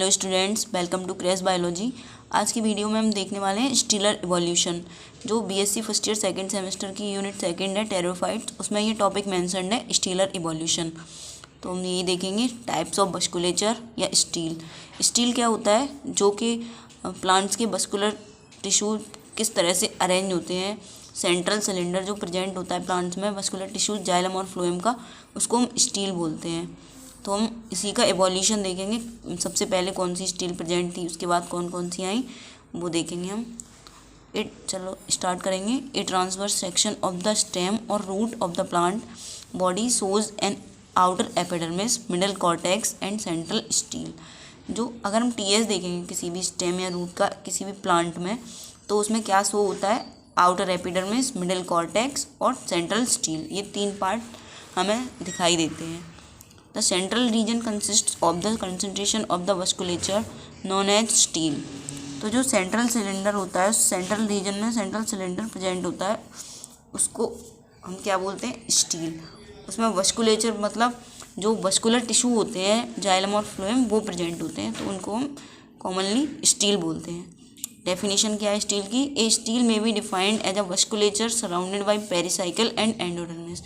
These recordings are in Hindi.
Hello students, welcome to crash biology. आज की वीडियो में हम देखने वाले हैं स्टीलर इवोल्यूशन, जो BSc first year second semester की यूनिट सेकंड है टेरोफाइट्स, उसमें ये टॉपिक मेंशन्ड है स्टीलर इवोल्यूशन। तो हम यही देखेंगे टाइप्स ऑफ मस्कुलेचर या स्टील। स्टील क्या होता है, जो कि प्लांट्स के मस्कुलर टिश्यू किस तरह से अरेंज होते हैं। सेंट्रल सिलेंडर जो प्रेजेंट होता है प्लांट्स में मस्कुलर टिश्यू जाइलम और फ्लोएम का, उसको हम स्टील बोलते हैं। तो हम इसी का एवोल्यूशन देखेंगे। सबसे पहले कौन सी स्टील प्रेजेंट थी, उसके बाद कौन कौन सी आई, वो देखेंगे हम। चलो स्टार्ट करेंगे। A transverse section of the stem और root of the plant body shows an outer epidermis, middle cortex and central stele. जो अगर हम टीएस देखेंगे किसी भी स्टेम या रूट का किसी भी प्लांट में, तो उसमें क्या शो होता है, आउटर एपिडर्मिस, मिडल कॉर्टेक्स और सेंट्रल स्टील। ये तीन पार्ट हमें दिखाई देते हैं। The central region consists of the concentration of the vasculature known as steel। तो जो सेंट्रल सिलेंडर होता है, उस सेंट्रल रीजन में सेंट्रल सिलेंडर प्रेजेंट होता है, उसको हम क्या बोलते हैं, स्टील। उसमें वस्कुलेचर मतलब जो वस्कुलर टिश्यू होते हैं जाइलम और फ्लोएम, वो प्रेजेंट होते हैं, तो उनको हम कॉमनली स्टील बोलते हैं। डेफिनेशन क्या है स्टील की? ए स्टील में be defined as a vasculature surrounded by pericycle and endodermis.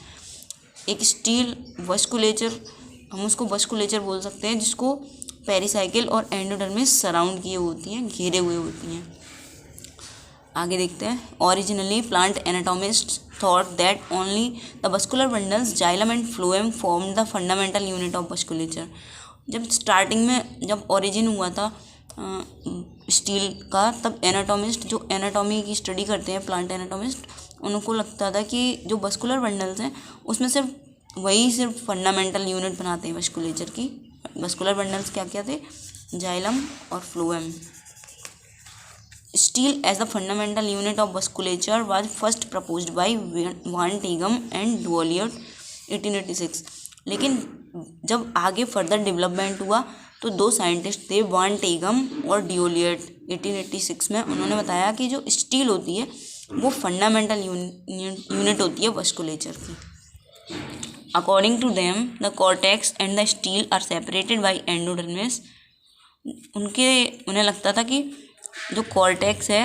एक स्टील वस्कुलेचर, हम उसको वस्कुलेचर बोल सकते हैं, जिसको पेरिसाइकिल और एंडोडर्मिस सराउंड किए होती हैं, घेरे हुए होती हैं। आगे देखते हैं। Originally plant anatomist thought that only the vascular bundles xylem and phloem form the fundamental unit of vasculature. जब स्टार्टिंग में जब ओरिजिन हुआ था स्टील का, तब एनाटोमिस्ट जो एनाटॉमी की स्टडी करते हैं, प्लांट एनाटोमिस्ट, उनको लगता था कि जो वस्कुलर बंडल्स हैं उसमें सिर्फ फंडामेंटल यूनिट बनाते हैं वस्कुलेचर की। वस्कुलर बंडल्स क्या क्या थे, जाइलम और phloem. Stele as the fundamental unit of vasculature was first proposed by van Tieghem and Douliot 1886। लेकिन जब आगे फर्दर डेवलपमेंट हुआ तो दो साइंटिस्ट थे, वान टेगम और डिओलियट। 1886 में उन्होंने बताया कि जो स्टील होती है वो फंडामेंटल यूनिट होती है वस्कुलेचर की। According to them, the cortex and the steel are separated by endodermis। उन्हें लगता था कि जो कॉर्टेक्स है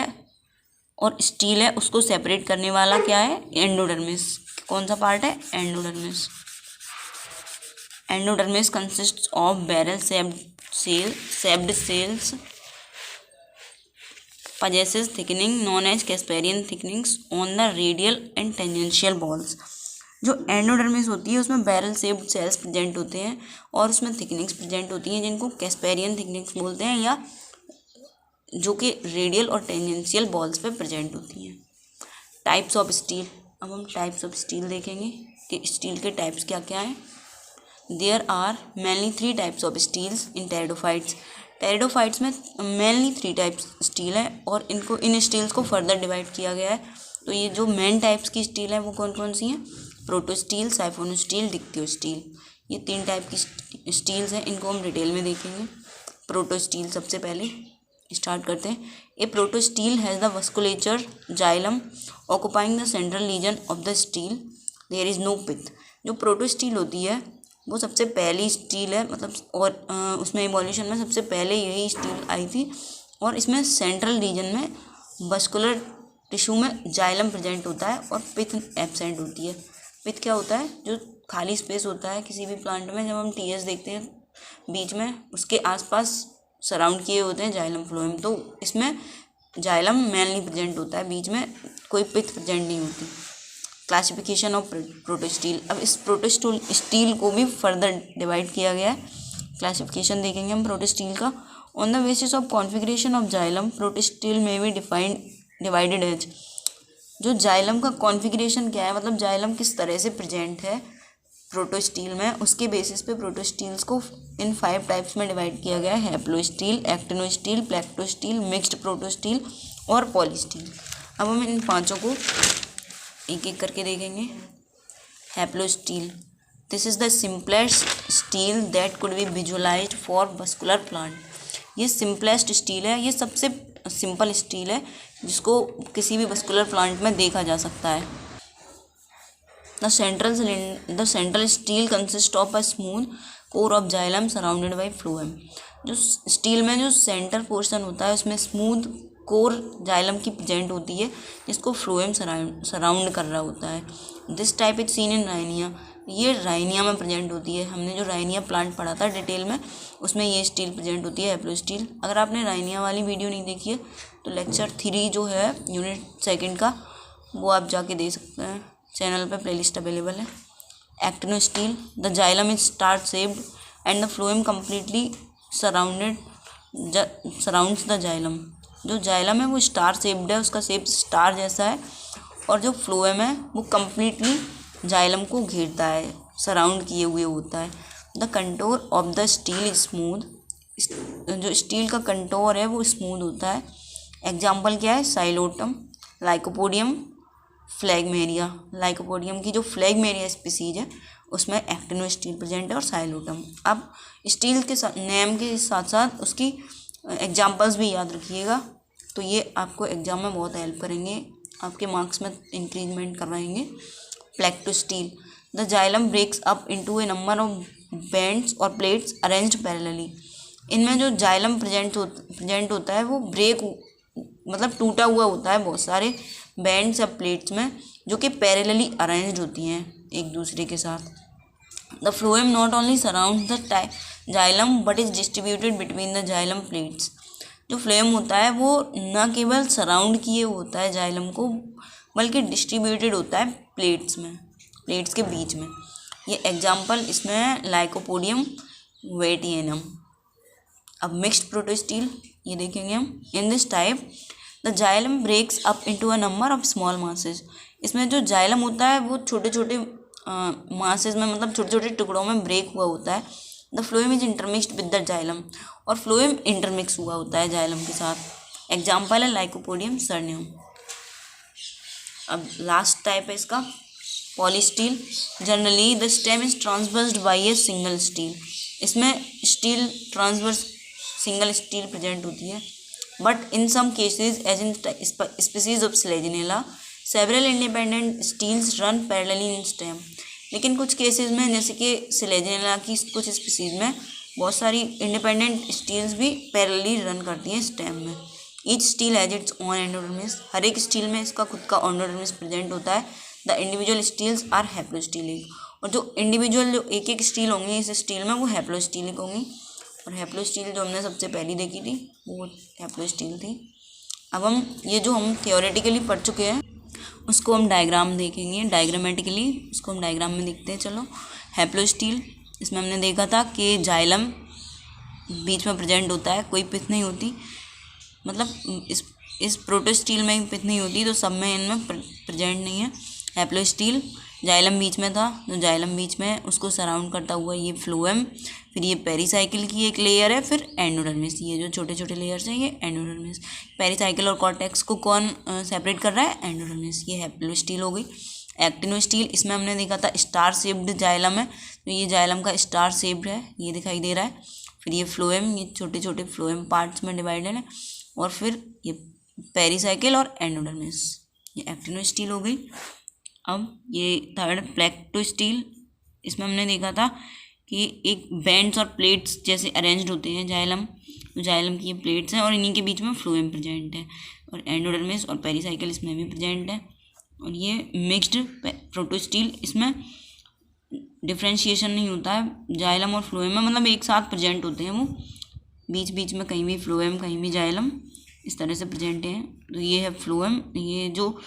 और स्टील है उसको सेपरेट करने वाला क्या है, एंडोडर्मिस। कौन सा पार्ट है, endodermis. Endodermis consists of barrel shaped cells possesses thickening known as Casparian thickenings on the radial and tangential walls। जो एंडोडर्मिस होती है उसमें बैरल शेप्ड सेल्स प्रेजेंट होते हैं और उसमें थिकनिंग्स प्रेजेंट होती हैं, जिनको कैस्पेरियन थिकनिंग्स बोलते हैं, या जो कि रेडियल और टेंजेंशियल बॉल्स पे प्रेजेंट होती हैं। Types of steel. अब हम टाइप्स ऑफ स्टील देखेंगे कि स्टील के टाइप्स क्या क्या हैं। There are mainly 3 types of steles in pteridophytes. Pteridophytes में मेनली 3 टाइप्स स्टील है और इन स्टील्स को फर्दर डिवाइड किया गया है। तो ये जो मेन टाइप्स की स्टील है वो कौन कौन सी हैं, प्रोटोस्टील, साइफोनोस्टील, डिक्टियोस्टील। ये 3 टाइप की स्टील्स हैं, इनको हम डिटेल में देखेंगे। प्रोटोस्टील सबसे पहले स्टार्ट करते हैं। A protostele has the vasculature xylem occupying the central region of the stele, there is no pith. जो प्रोटोस्टील होती है वो सबसे पहली स्टील है, मतलब और उसमें इवोल्यूशन में सबसे पहले यही स्टील आई थी, और इसमें सेंट्रल रीजन में वस्कुलर टिश्यू में जाइलम प्रेजेंट होता है और पिथ एब्सेंट होती है। पिथ क्या होता है, जो खाली स्पेस होता है किसी भी प्लांट में, जब हम टीएस देखते हैं बीच में उसके आसपास सराउंड किए होते हैं जाइलम फ्लोएम, तो इसमें जाइलम मेनली प्रेजेंट होता है, बीच में कोई पिथ प्रेजेंट नहीं होती। Classification of protostele. अब इस प्रोटोस्टील को भी फर्दर डिवाइड किया गया है। क्लासिफिकेशन देखेंगे हम प्रोटोस्टील का। On the basis of configuration of xylem protostele में भी डिवाइडेड एज। जो जाइलम का कॉन्फ़िगरेशन क्या है, मतलब जाइलम किस तरह से प्रेजेंट है प्रोटोस्टील में, उसके बेसिस पे प्रोटोस्टील्स को इन 5 टाइप्स में डिवाइड किया गया है। हैप्लोस्टील, एक्टिनोस्टील, प्लेक्टोस्टील, मिक्स्ड प्रोटोस्टील और पॉलीस्टील। अब हम इन 5 को एक एक करके देखेंगे। Haplostele, this is the simplest stele that could be visualized for vascular plant. ये सिंपलेस्ट स्टील है, ये सबसे सिंपल स्टील है जिसको किसी भी वस्कुलर प्लांट में देखा जा सकता है। The central steel consist of a smooth core of xylem surrounded by phloem. जो स्टील में जो सेंटर पोर्शन होता है उसमें स्मूथ कोर जाइलम की प्रेजेंट होती है जिसको फ्लोएम सराउंड कर रहा होता है। This type is seen in Rhynia, ये राइनिया में प्रेजेंट होती है। हमने जो राइनिया प्लांट पढ़ा था डिटेल में, उसमें ये स्टील प्रेजेंट होती है, हैप्लो स्टील। अगर आपने राइनिया वाली वीडियो नहीं देखी है तो लेक्चर 3 जो है यूनिट 2 का, वो आप जाके दे सकते हैं, चैनल पे प्लेलिस्ट अवेलेबल है। Actino steel, the xylem is star shaped and the phloem completely surrounds the xylem. जो जाइलम है वो स्टार शेप्ड है, उसका शेप स्टार जैसा है, और जो फ्लोएम है वो कम्प्लीटली जाइलम को घेरता है, सराउंड किए हुए होता है। The contour of the steel is smooth, जो स्टील का कंटोर है वो स्मूथ होता है। एग्जाम्पल क्या है? Psilotum, lycopodium, फ्लैगमेरिया। लाइकोपोडियम की जो फ्लैगमेरिया स्पीसीज है उसमें एक्टिनो स्टील प्रेजेंट है और साइलोटम। अब स्टील के नेम के साथ साथ उसकी एग्जाम्पल्स भी याद रखिएगा, तो ये आपको एग्जाम में बहुत हेल्प करेंगे, आपके मार्क्स में इंक्रीजमेंट करवाएंगे। Plectostele, the xylem breaks up into a number of bands और प्लेट्स अरेंज्ड पैरेलली। इनमें जो जाइलम प्रेजेंट होता है वो मतलब टूटा हुआ होता है बहुत सारे बैंड्स या प्लेट्स में, जो कि पैरेलली अरेंज्ड होती हैं एक दूसरे के साथ। The phloem not only surround the xylem but is distributed between the xylem plates. जो फ्लोएम होता है वो न केवल सराउंड किए होता है जाइलम को, बल्कि डिस्ट्रीब्यूटेड होता है प्लेट्स में, प्लेट्स के बीच में। ये एग्जाम्पल इसमें है लाइकोपोडियम, वेटियनम। अब मिक्स्ड प्रोटोस्टील ये देखेंगे हम। In this type the xylem breaks up into a number of small masses. इसमें जो जाइलम होता है वो छोटे छोटे मासेस में, मतलब छोटे छोटे टुकड़ों में ब्रेक हुआ होता है। The phloem is intermixed with the xylem, और फ्लोएम इंटरमिक्स हुआ होता है जाइलम के साथ। एग्जाम्पल है लाइकोपोडियम, सरनियम। अब लास्ट टाइप है इसका polystele. Generally the stem is transversed by a single stele. इसमें stele transverse single stele present होती है, but in some cases as in species of Selaginella several independent steles run parallelly in stem. लेकिन कुछ केसेस में, जैसे कि स्लेजिनेला की कुछ स्पीसीज में, बहुत सारी इंडिपेंडेंट स्टील्स भी पैरेलली रन करती हैं स्टेम में। Each stele has its own endodermis, हर एक स्टील में इसका खुद का एंडोडर्मिस प्रेजेंट होता है। द इंडिविजुअल स्टील्स आर हैप्लोस्टीलिक, और जो इंडिविजुअल जो एक एक स्टील होंगी इस स्टील में वो हैप्लोस्टीलिक होंगी। और हैप्लोस्टील जो हमने सबसे पहली देखी थी वो हैप्लोस्टील थी। अब हम ये जो हम थियोरेटिकली पढ़ चुके हैं उसको हम डायग्राम देखेंगे, डायग्रामेटिकली उसको हम डायग्राम में देखते हैं। चलो, हैप्लोस्टील, इसमें हमने देखा था कि जाइलम बीच में प्रेजेंट होता है, कोई पिथ नहीं होती, मतलब इस प्रोटोस्टील में ही पिथ नहीं होती, तो सब में इनमें प्रेजेंट नहीं है। हैप्लोस्टील, जाइलम बीच में था, जो जाइलम बीच में उसको सराउंड करता हुआ ये फ्लोएम, फिर ये पेरीसाइकिल की एक लेयर है, फिर एंडोडर्मिस, ये जो छोटे छोटे लेयर्स हैं ये एंडोडर्मिस। पेरीसाइकिल और कॉर्टेक्स को कौन सेपरेट कर रहा है? एंडोडर्मिस। ये हैप्लोस्टील हो गई। एक्टिनोस्टील, इसमें हमने देखा था स्टार शेप्ड जाइलम है, तो ये जाइलम का स्टार शेप्ड है, ये दिखाई दे रहा है। फिर ये फ्लोएम, ये छोटे छोटे फ्लोएम पार्ट्स में डिवाइडेड है, और फिर ये पेरीसाइकिल और एंडोडर्मिस, ये एक्टिनोस्टील हो गई। अब ये थर्ड प्लेक्टोस्टील, इसमें हमने देखा था कि एक बैंड्स और प्लेट्स जैसे अरेंज्ड होते हैं जाइलम, तो जाइलम की ये प्लेट्स हैं और इन्हीं के बीच में फ्लोएम प्रेजेंट है, और एंडोडर्मिस और पेरीसाइकिल इसमें भी प्रेजेंट है। और ये मिक्स्ड प्रोटोस्टील, इसमें डिफ्रेंशिएशन नहीं होता है जाइलम और फ्लोएम में, मतलब एक साथ प्रेजेंट होते हैं वो, बीच बीच में कहीं भी फ्लोएम कहीं भी जाइलम, इस तरह से प्रेजेंट है। तो ये है फ्लोएम, ये जो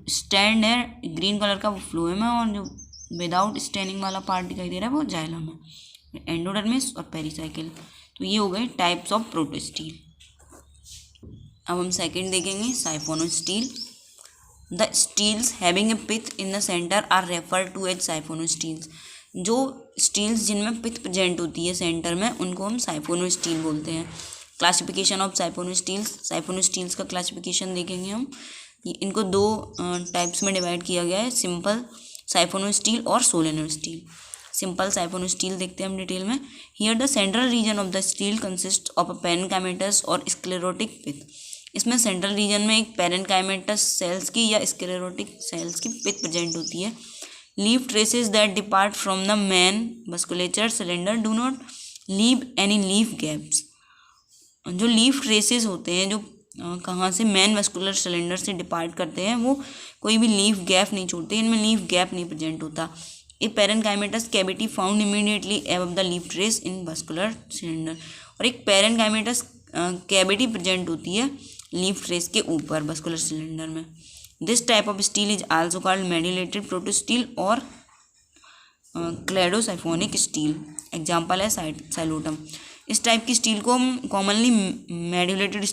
स्टैंड है ग्रीन कलर का वो फ्लोएम है, और जो विदाउट स्टैंडिंग वाला पार्ट दिखाई दे रहा है वो जाइलम है। एंडोडर्मिस और पेरीसाइकिल, तो ये हो गए टाइप्स ऑफ प्रोटोस्टील। अब हम सेकंड देखेंगे siphonostele. The steles having a pith in the center are refer to as siphonosteles. जो स्टील्स जिनमें पिथ प्रेजेंट होती है सेंटर में उनको हम साइफोनोस्टील बोलते हैं। क्लासिफिकेशन ऑफ साइफोनोस्टील्स, साइफोनोस्टील्स का क्लासिफिकेशन देखेंगे हम। इनको दो टाइप्स में डिवाइड किया गया है, सिंपल साइफोनोस्टील और सोलेनोस्टील। सिंपल साइफोनोस्टील देखते हैं हम डिटेल में। Here the central region of the stele consist of a parenchymatous और स्क्लेरोटिक पिथ। इसमें सेंट्रल रीजन में एक पेरेन्काइमेटस सेल्स की या स्क्लेरोटिक सेल्स की पिथ प्रेजेंट होती है। Leave traces that depart from the main musculature cylinder do not leave any leave gaps. जो लीफ ट्रेसेस होते हैं, जो कहाँ से मैन मस्कुलर सिलेंडर से डिपार्ट करते हैं, वो कोई भी लीफ गैप नहीं छोड़ते, इनमें लीफ गैप नहीं प्रेजेंट होता। A parenchymatous cavity found immediately above the leaf trace in vascular cylinder. और एक पैरेन्काइमेटस कैविटी प्रेजेंट होती है लीफ ट्रेस के ऊपर मस्कुलर सिलेंडर में। This type of stele is also called medullated protostele और क्लेडोसाइफोनिक स्टील। एग्जाम्पल है साइलोटम। इस टाइप की स्टील को हम कॉमनली मेड्यूलेटेड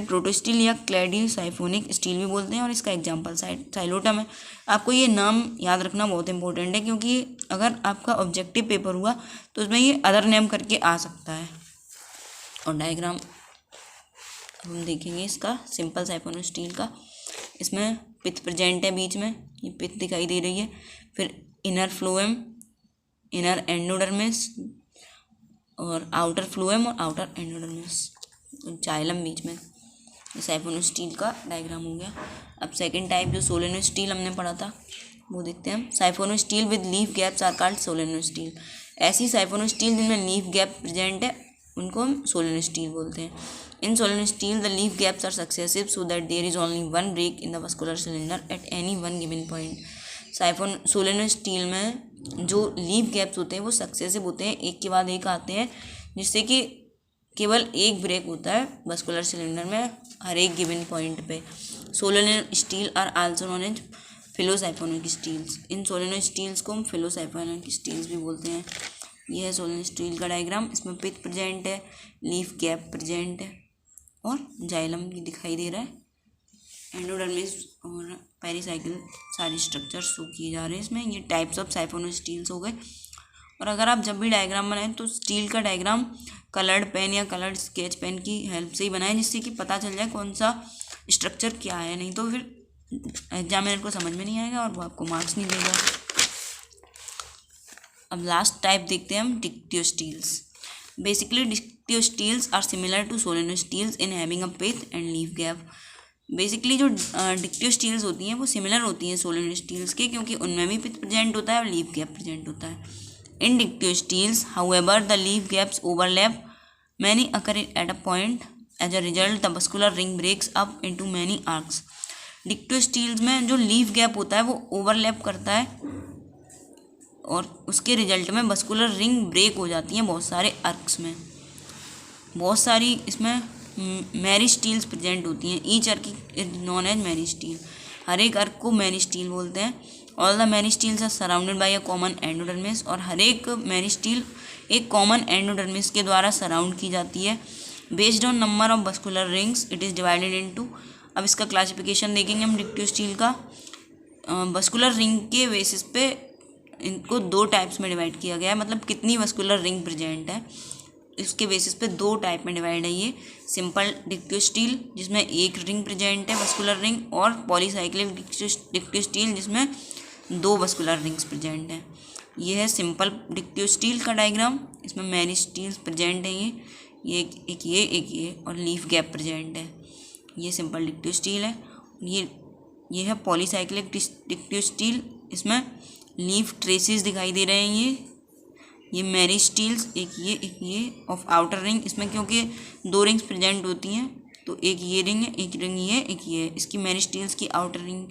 प्रोटोस्टील या क्लेडोसाइफोनिक स्टील भी बोलते हैं, और इसका एग्जाम्पल साइलोटम है। आपको ये नाम याद रखना बहुत इंपॉर्टेंट है, क्योंकि अगर आपका ऑब्जेक्टिव पेपर हुआ तो उसमें ये अदर नेम करके आ सकता है। और डायग्राम हम देखेंगे इसका सिंपल साइफोन स्टील का। इसमें पिथ प्रेजेंट है बीच में, ये पिथ दिखाई दे रही है। फिर इनर फ्लोएम, इनर एंडोडर्मिस, और आउटर फ्लोएम और आउटर एंडोडर्मिस, जाइलम बीच में। ये साइफोन स्टील का डायग्राम हो गया। अब सेकंड टाइप जो सोलेनो स्टील हमने पढ़ा था वो देखते हैं हम। Siphonostele with leaf gaps are called solenostele. ऐसी साइफोनो स्टील जिनमें लीफ गैप प्रेजेंट है उनको हम सोलेनो स्टील बोलते हैं। In solenostele the leaf gaps are successive so that there is only one break in the vascular cylinder at any one given point. Solenostele में जो लीफ गैप्स होते हैं वो सक्सेसिव होते हैं, एक के बाद एक आते हैं, जिससे कि केवल एक ब्रेक होता है मस्कुलर सिलेंडर में हर एक गिवन पॉइंट पे। Solenostele are also known as phyllosiphonic steles. इन सोलेनो स्टील्स को हम फिलोसाइफोनिक स्टील्स भी बोलते हैं। यह है सोलेनो स्टील का डायग्राम। इसमें पिथ प्रेजेंट है, लीफ गैप प्रेजेंट है, और जाइलम भी दिखाई दे रहा है। एंडोडर्मिस और पेरिसाइकिल सारे स्ट्रक्चर शो किए जा रहे हैं इसमें। ये टाइप्स ऑफ साइफोनो स्टील्स हो गए। और अगर आप जब भी डायग्राम बनाएं तो स्टील का डायग्राम कलर्ड पेन या कलर्ड स्केच पेन की हेल्प से ही बनाएं, जिससे कि पता चल जाए कौन सा स्ट्रक्चर क्या है, नहीं तो फिर एग्जामिनर को समझ में नहीं आएगा और वो आपको मार्क्स नहीं देगा। अब लास्ट टाइप देखते हैं हम, dictyosteles. Basically dictyosteles are similar to solenosteles in having a pith and leaf gap. Basically जो डिक्टियो स्टील्स होती हैं वो सिमिलर होती हैं सोलेनो स्टील्स के, क्योंकि उनमें भी पिथ प्रेजेंट होता है और लीफ गैप प्रेजेंट होता है। In dictyosteles however the leaf gaps overlap many occur at a point, as a result the vascular ring breaks up into many arcs. Dictyosteles में जो लीफ गैप होता है वो ओवरलैप करता है और उसके रिजल्ट में मस्कुलर रिंग ब्रेक हो जाती हैं बहुत सारे आर्क्स में। बहुत सारी इसमें मैरी स्टील्स प्रेजेंट होती हैं। Each arc is known as meristele. हर एक अर्क को मैरी स्टील बोलते हैं। All the meristeles are surrounded by a common endodermis. और हर एक मैरी स्टील एक कॉमन एंडोडर्मिस के द्वारा सराउंड की जाती है। Based on number of vascular rings it is divided into. अब इसका क्लासिफिकेशन देखेंगे हम डिक्टियो स्टील का। मस्कुलर रिंग के बेसिस पे इनको दो टाइप्स में डिवाइड किया गया है, मतलब कितनी मस्कुलर रिंग प्रेजेंट है इसके बेसिस पे दो टाइप में डिवाइड है ये। सिंपल डिक्टियो स्टील जिसमें एक रिंग प्रेजेंट है मस्कुलर रिंग, और पॉलीसाइक्लिक डिक्टियो स्टील जिसमें दो मस्कुलर रिंग्स प्रेजेंट हैं। ये है सिंपल डिक्टियो स्टील का डायग्राम। इसमें मैनी स्टील्स प्रेजेंट हैं, ये एक ये और लीफ गैप प्रेजेंट है। ये सिंपल डिक्टियो स्टील है। ये है पॉलीसाइक्लिक डिक्टियो स्टील, इसमें लीफ ट्रेसेस दिखाई दे रहे हैं। ये मैरी स्टील्स एक ये ऑफ आउटर रिंग। इसमें क्योंकि दो रिंग्स प्रेजेंट होती हैं तो एक ये रिंग है, एक रिंग ये, एक ये है। इसकी मैरी स्टील्स की आउटर रिंग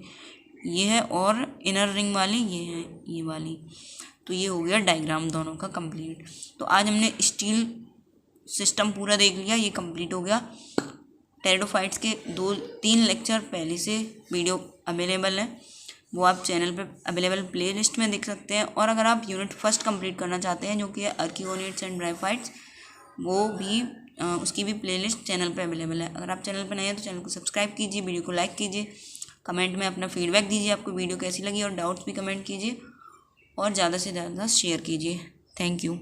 ये है और इनर रिंग वाली ये है, ये वाली। तो ये हो गया डायग्राम दोनों का कंप्लीट। तो आज हमने स्टील सिस्टम पूरा देख लिया, ये कंप्लीट हो गया। टेरिडोफाइट्स के 2-3 लेक्चर पहले से वीडियो अवेलेबल है, वो आप चैनल पे अवेलेबल प्लेलिस्ट में देख सकते हैं। और अगर आप यूनिट फर्स्ट कंप्लीट करना चाहते हैं जो कि है आर्कियोनिड्स एंड ब्रायोफाइट्स, वो भी उसकी भी प्लेलिस्ट चैनल पे अवेलेबल है। अगर आप चैनल पे नए हैं तो चैनल को सब्सक्राइब कीजिए, वीडियो को लाइक कीजिए, कमेंट में अपना फीडबैक दीजिए आपको वीडियो कैसी लगी, और डाउट्स भी कमेंट कीजिए और ज़्यादा से ज़्यादा शेयर कीजिए। Thank you.